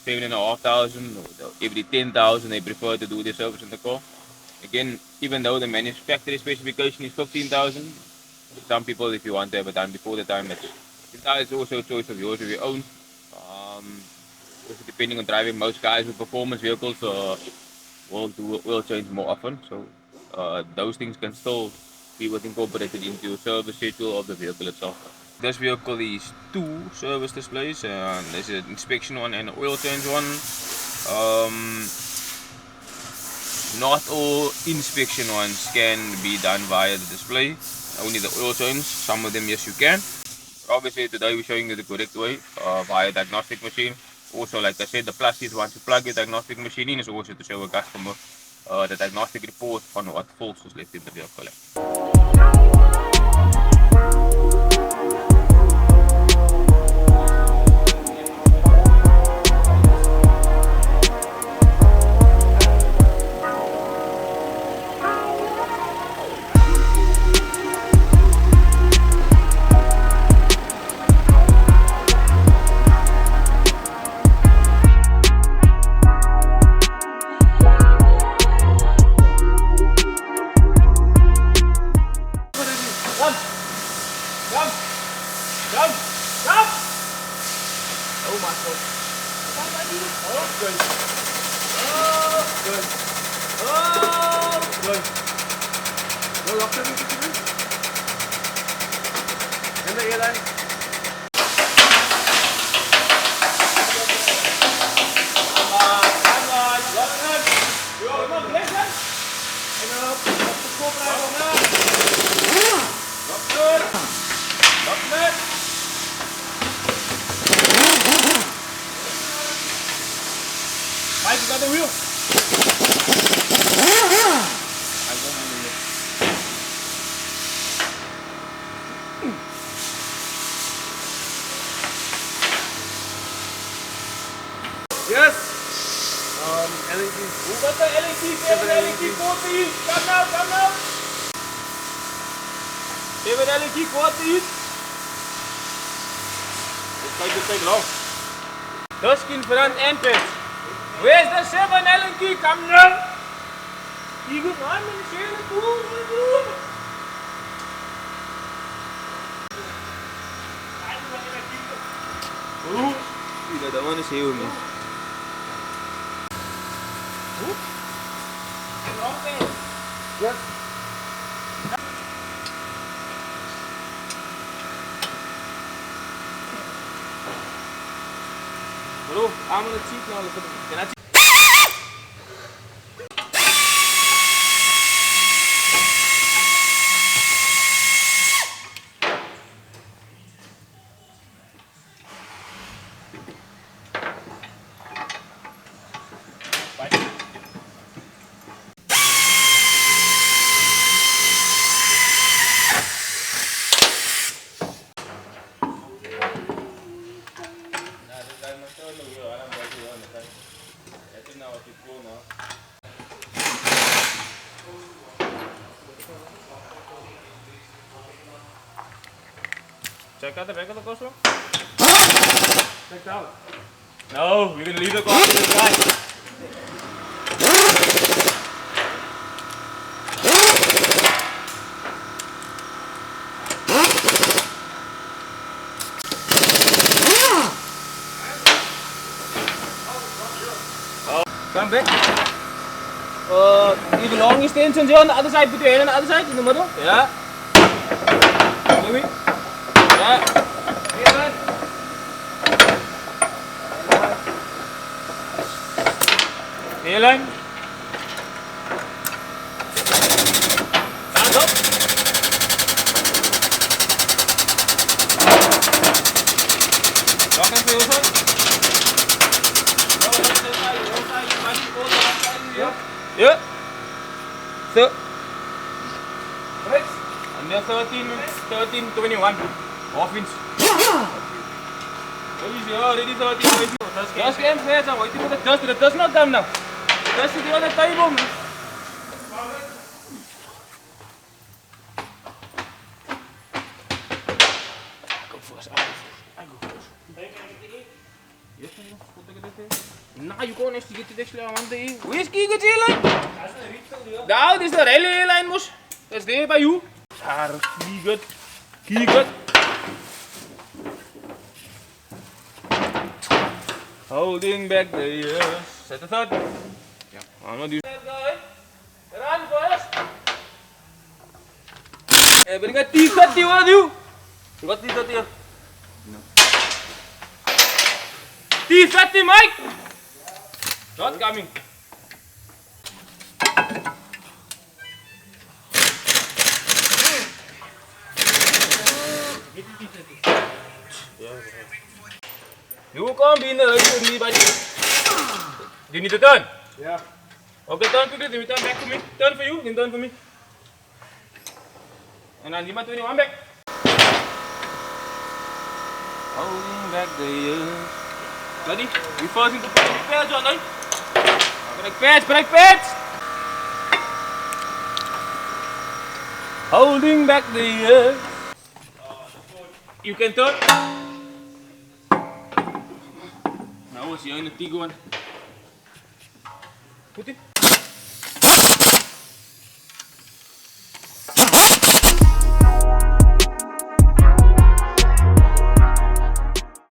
7,500 or every 10,000 they prefer to do their service in the car. Again, even though the manufacturer specification is 15,000, some people, if you want to have it done before the time, it's also a choice of yours, of your own. Also depending on driving, most guys with performance vehicles will do oil change more often, so those things can still be incorporated into your service schedule of the vehicle itself. This vehicle is two service displays. There's an inspection one and an oil change one. Um, Not all inspection ones can be done via the display. Only the oil change. Some of them, yes, you can. But obviously, today we're showing you the correct way via diagnostic machine. Also, like I said, the plus is once you plug your diagnostic machine in, is also to show a customer the diagnostic report on what faults was left in the vehicle. Mike, you got the wheel? Yes. LED. Who got the LED? 7 LED 14. Come now, come now. 7 LED 14. This take long. Dusk in front and pit. Where's the 7 LED? Come now. You go on and share the pool. I don't want to see you, man. Yes. Bro, I'm gonna cheat now. Can I cheat? Check out the back of the car, bro. Check it out. No, we're gonna leave the car to this guy. Come back. Leave the long extensions here on the other side. Put your hand on the other side, in the middle. Yeah. Maybe. Yeah. Tailline. Hands up. Lock and play also. Yeah. So. Right. Under 13:21. Half inch. Ready 13. Just came fast. I'm waiting for the dust. The dust not come now. The dust is on the table. Go first. I go first. Nah, you can't actually get it actually. I want the. Where's key get here line? Now this is the railway line, mos. That's there by you. Key good. Key good. Holding back the years. Set the third. Yeah, I'm not using that guy. Run first. Hey, bring a T30 with you. You got T30 here? No. T30, Mike. Not coming. You can't be in the race with me, buddy. Do you need to turn? Yeah. Okay, turn quickly, then you turn back to me. Turn for you, then turn for me. And then 521 back. Holding back the years. Ready? We first need to put the pads on, right? Brake pads! Holding back the years. You can turn. Now it's here in the Tiguan. Put it.